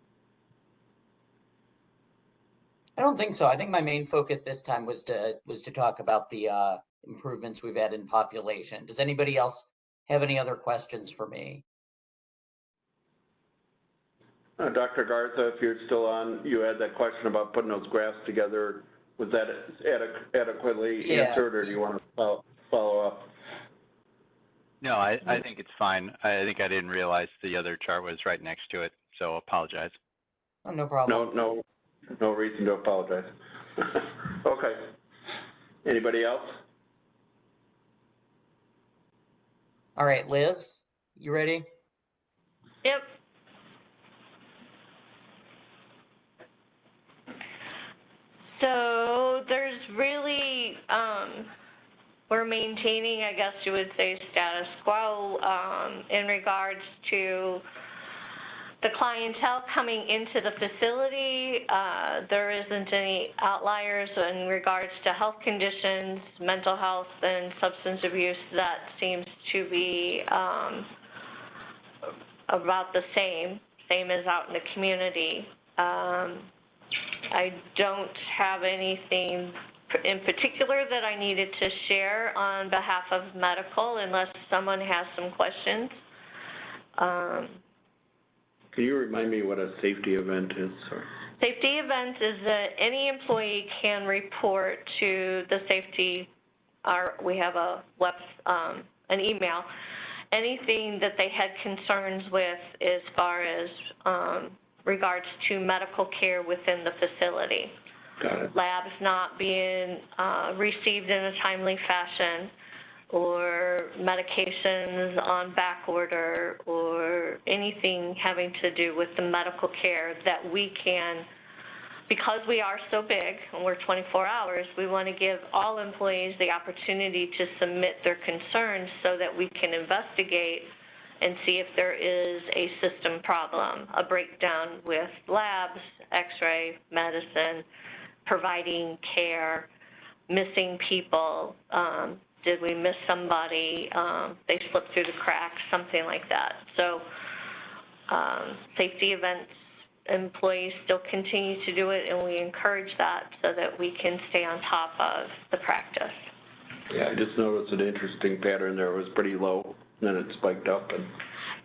I don't think so. I think my main focus this time was to talk about the improvements we've had in population. Does anybody else have any other questions for me? Dr. Garza, if you're still on, you had that question about putting those graphs together. Was that adequately Yeah. answered, or do you want to follow up? No, I think it's fine. I think I didn't realize the other chart was right next to it, so apologize. Oh, no problem. No reason to apologize. Okay. Anybody else? All right, Liz, you ready? Yep. So there's really, we're maintaining, I guess you would say, status quo in regards to the clientele coming into the facility. There isn't any outliers in regards to health conditions, mental health, and substance abuse. That seems to be about the same as out in the community. I don't have anything in particular that I needed to share on behalf of medical unless someone has some questions. Can you remind me what a safety event is? Sorry. Safety event is that any employee can report to the safety, we have a an email, anything that they had concerns with as far as regards to medical care within the facility. Got it. Labs not being received in a timely fashion, or medications on back order, or anything having to do with the medical care that we can, because we are so big and we're 24 hours, we want to give all employees the opportunity to submit their concerns so that we can investigate and see if there is a system problem, a breakdown with labs, x-ray, medicine, providing care, missing people, did we miss somebody, they slipped through the cracks, something like that. So safety events, employees still continue to do it, and we encourage that so that we can stay on top of the practice. Yeah, I just noticed an interesting pattern there. It was pretty low, and then it spiked up. And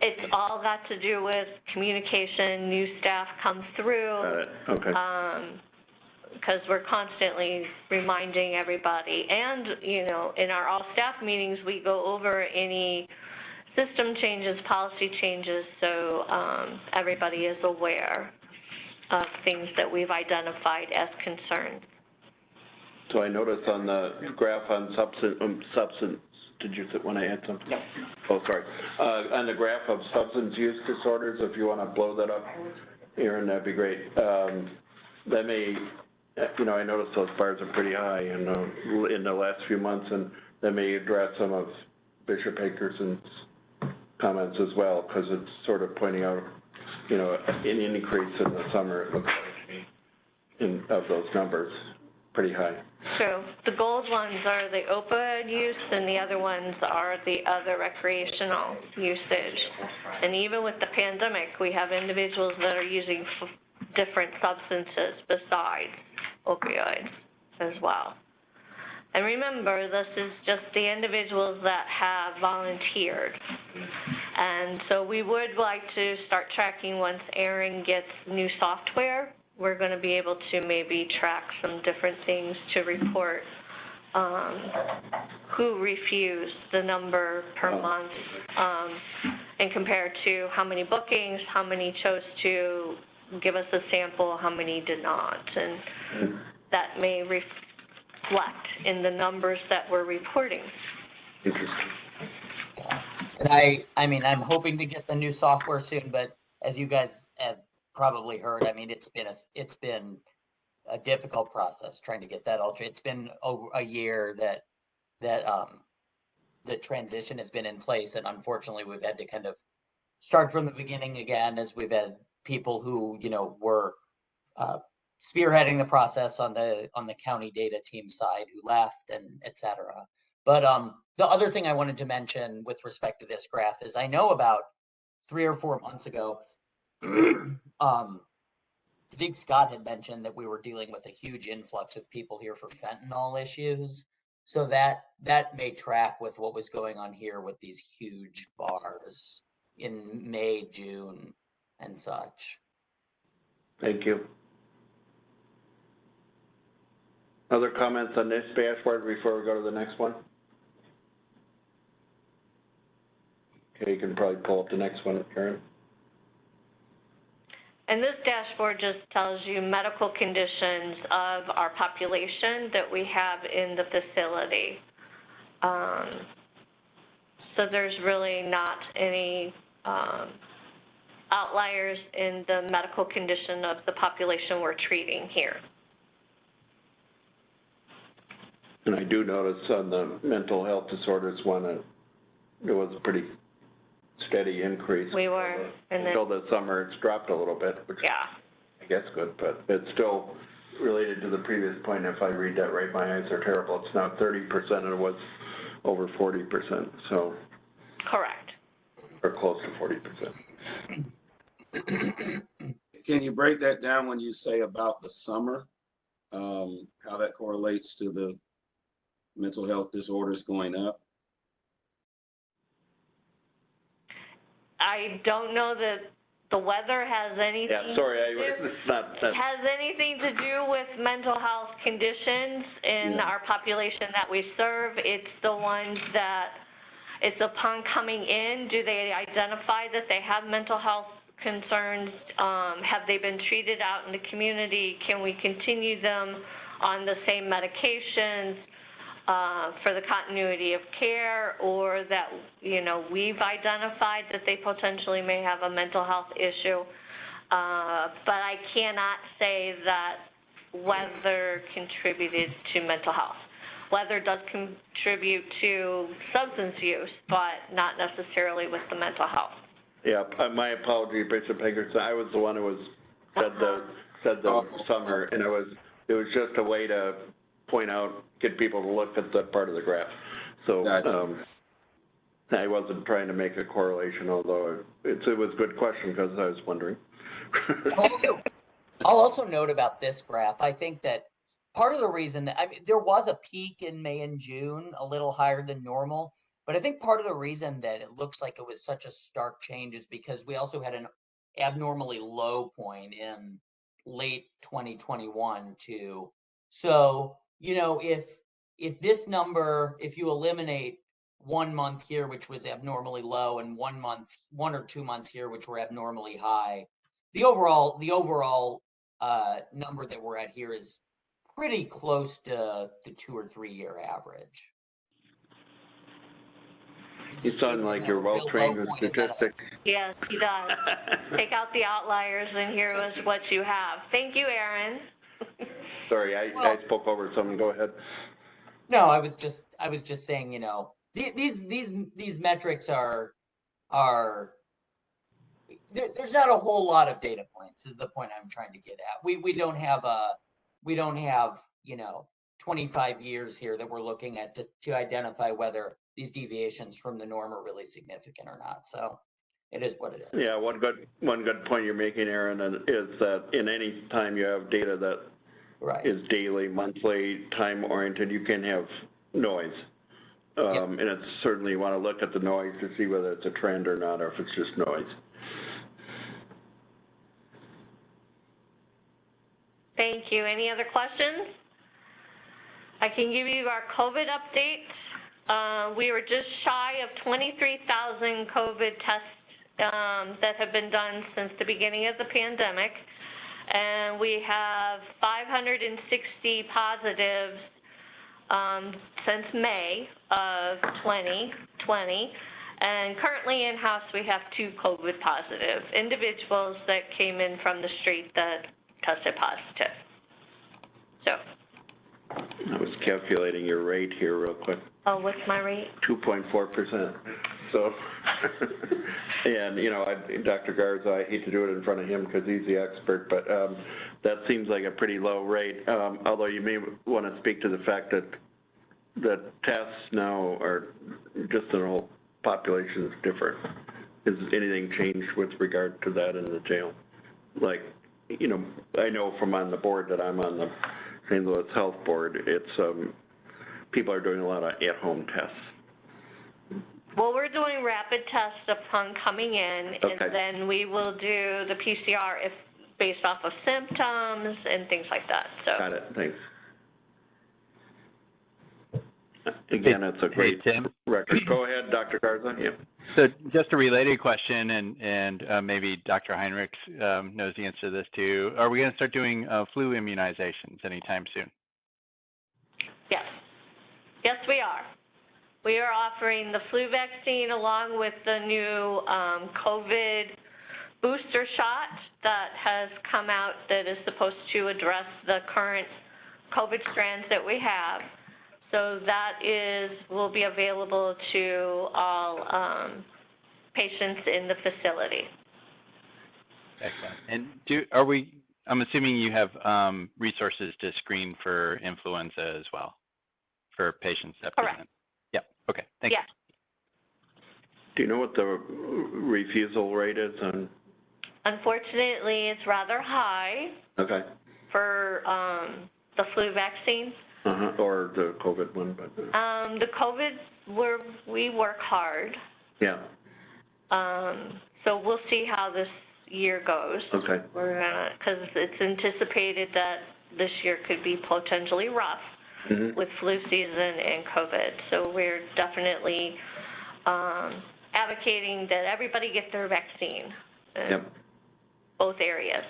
it's all got to do with communication, new staff come through. got it. Okay. Because we're constantly reminding everybody. And, you know, in our all-staff meetings, we go over any system changes, policy changes, so everybody is aware of things that we've identified as concerns. So I noticed on the graph on substance, did you want to add something? No. Oh, sorry. On the graph of substance use disorders, if you want to blow that up, Aaron, that'd be great. That may, you know, I noticed those bars are pretty high in the last few months, and that may address some of Bishop Hickerson's comments as well, because it's sort of pointing out, you know, an increase in the summer, it looks like to me, of those numbers, pretty high. True. The gold ones are the opioid use, and the other ones are the other recreational usage. And even with the pandemic, we have individuals that are using different substances besides opioids as well. And remember, this is just the individuals that have volunteered. And so we would like to start tracking once Aaron gets new software. We're going to be able to maybe track some different things to report who refused, the number per month, and compare to how many bookings, how many chose to give us a sample, how many did not. And that may reflect in the numbers that we're reporting. Interesting. And I mean, I'm hoping to get the new software soon, but as you guys have probably heard, I mean, it's been a difficult process trying to get that all. It's been over a year that the transition has been in place, and unfortunately, we've had to kind of start from the beginning again, as we've had people who, you know, were spearheading the process on the county data team side who left, and et cetera. But the other thing I wanted to mention with respect to this graph is I know about 3 or 4 months ago, I think Scott had mentioned that we were dealing with a huge influx of people here for fentanyl issues. So that may track with what was going on here with these huge bars in May, June, and such. Thank you. Other comments on this dashboard before we go to the next one? Okay, you can probably pull up the next one, Karen. And this dashboard just tells you medical conditions of our population that we have in the facility. So there's really not any outliers in the medical condition of the population we're treating here. And I do notice on the mental health disorders one, there was a pretty steady increase. We were, and then, Until the summer, it's dropped a little bit, which yeah. I guess good, but it's still related to the previous point. If I read that right, my eyes are terrible. It's now 30% and it was over 40%, so. Correct. Or close to 40%. Can you break that down when you say about the summer? How that correlates to the mental health disorders going up? I don't know that the weather has anything. Yeah, sorry, it's not. Has anything to do with mental health conditions in our population that we serve. It's the ones that it's upon coming in, do they identify that they have mental health concerns? Have they been treated out in the community? Can we continue them on the same medications for the continuity of care, or that, you know, we've identified that they potentially may have a mental health issue? But I cannot say that weather contributed to mental health. Weather does contribute to substance use, but not necessarily with the mental health. Yeah, my apology, Bishop Higginson. I was the one who said the summer, and it was just a way to point out, get people to look at that part of the graph. So I wasn't trying to make a correlation, although it was a good question because I was wondering. I'll also note about this graph, I think that part of the reason that, I mean, there was a peak in May and June, a little higher than normal, but I think part of the reason that it looks like it was such a stark change is because we also had an abnormally low point in late 2021 too. So, you know, if this number, if you eliminate 1 month here, which was abnormally low, and 1 or 2 months here, which were abnormally high, the overall number that we're at here is pretty close to the 2 or 3 year average. You sound like you're well trained with statistics. Yes, he does. Take out the outliers and here is what you have. Thank you, Aaron. Sorry, I spoke over someone. Go ahead. No, I was just saying, you know, these metrics are there's not a whole lot of data points is the point I'm trying to get at. We don't have you know, 25 years here that we're looking at to identify whether these deviations from the norm are really significant or not. So it is what it is. Yeah, one good point you're making, Aaron, is that in any time you have data that is daily, monthly, time oriented, you can have noise. And it's certainly you want to look at the noise to see whether it's a trend or not, or if it's just noise. Thank you. Any other questions? I can give you our COVID update. We were just shy of 23,000 COVID tests that have been done since the beginning of the pandemic. And we have 560 positives since May of 2020. And currently in-house, we have 2 COVID positive individuals that came in from the street that tested positive. So. I was calculating your rate here real quick. Oh, what's my rate? 2.4%. So, and you know, Dr. Garza, I hate to do it in front of him because he's the expert, but that seems like a pretty low rate. Although you may want to speak to the fact that the tests now are just the whole population is different. Has anything changed with regard to that in the jail? Like, you know, I know from on the board that I'm on the St. Louis Health Board, it's people are doing a lot of at-home tests. Well, we're doing rapid tests upon coming in, Okay. and then we will do the PCR if based off of symptoms and things like that, so. Got it, thanks. Again, it's a great Hey, Tim. record. Go ahead, Dr. Garza. Yeah. So just a related question, and maybe Dr. Heinrichs knows the answer to this too. Are we going to start doing flu immunizations anytime soon? Yes. Yes, we are. We are offering the flu vaccine along with the new COVID booster shot that has come out that is supposed to address the current COVID strands that we have. So that will be available to all patients in the facility. Excellent. And I'm assuming you have resources to screen for influenza as well for patients that present? Correct. Yep. Okay. Thank you. Yes. Do you know what the refusal rate is on? Unfortunately, it's rather high Okay. for the flu vaccine. Or the COVID one, but. The COVID, we work hard. Yeah. So we'll see how this year goes. Okay. We're gonna, because it's anticipated that this year could be potentially rough with flu season and COVID. So we're definitely advocating that everybody get their vaccine. Yep. Both areas.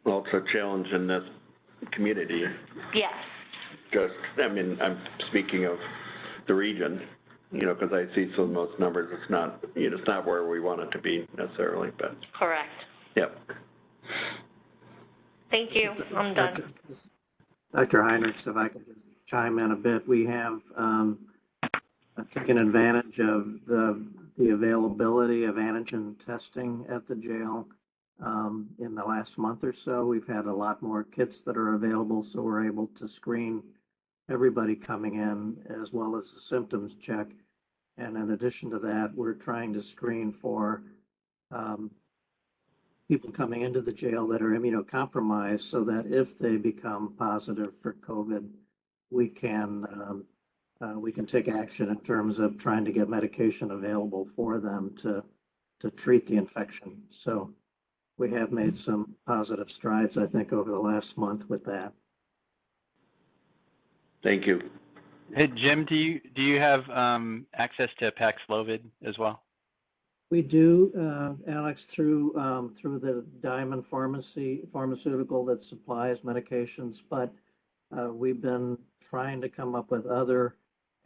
Well, it's a challenge in this community. Yes. I'm speaking of the region, because I see some of those numbers, it's not where we want it to be necessarily, but. Correct. Yep. Thank you. I'm done. Dr. Heinrichs, if I could just chime in a bit, we have taken advantage of the availability of antigen testing at the jail. In the last month or so, we've had a lot more kits that are available, so we're able to screen everybody coming in as well as the symptoms check. And in addition to that, we're trying to screen for people coming into the jail that are immunocompromised so that if they become positive for COVID, we can take action in terms of trying to get medication available for them to treat the infection. So we have made some positive strides, I think, over the last month with that. Thank you. Hey, Jim, do you have access to Paxlovid as well? We do, Alex, through the Diamond pharmaceutical that supplies medications, but we've been trying to come up with other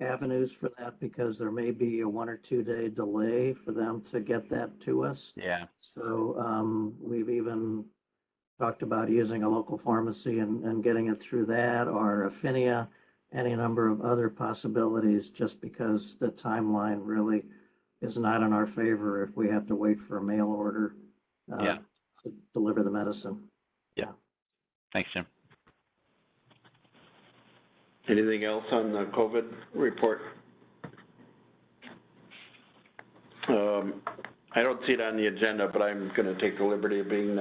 avenues for that because there may be a 1 or 2 day delay for them to get that to us. Yeah. So we've even talked about using a local pharmacy and getting it through that, or Affinia, any number of other possibilities, just because the timeline really is not in our favor if we have to wait for a mail order to deliver the medicine. Yeah. Thanks, Jim. Anything else on the COVID report? I don't see it on the agenda, but I'm going to take the liberty of being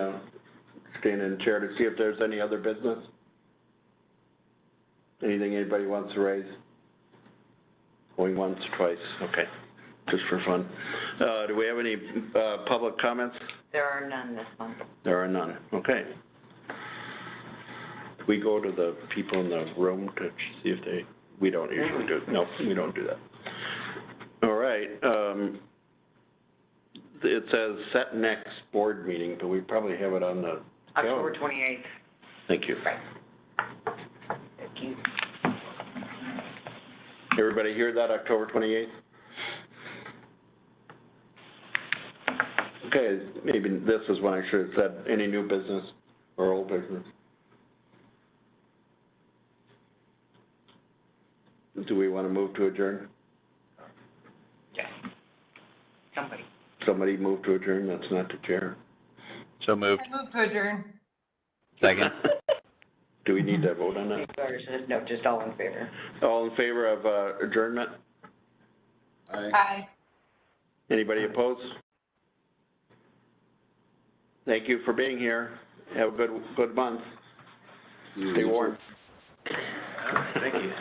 standing in chair to see if there's any other business. Anything anybody wants to raise? Going once, twice, okay, just for fun. Do we have any public comments? There are none this month. There are none, okay. Do we go to the people in the room to see if we don't usually do, no, we don't do that. All right, it says set next board meeting, but we probably have it on the October 28th. Thank you. Right. Thank you. Everybody hear that, October 28th? Okay, maybe this is when I should have said any new business or old business. Do we want to move to adjourn? Yes. Somebody. Somebody move to adjourn, that's not the chair. So moved. I move to adjourn. Second. Do we need to vote on that? No, just all in favor. All in favor of adjournment? Aye. Anybody opposed? Thank you for being here. Have a good month. Stay warm. Thank you.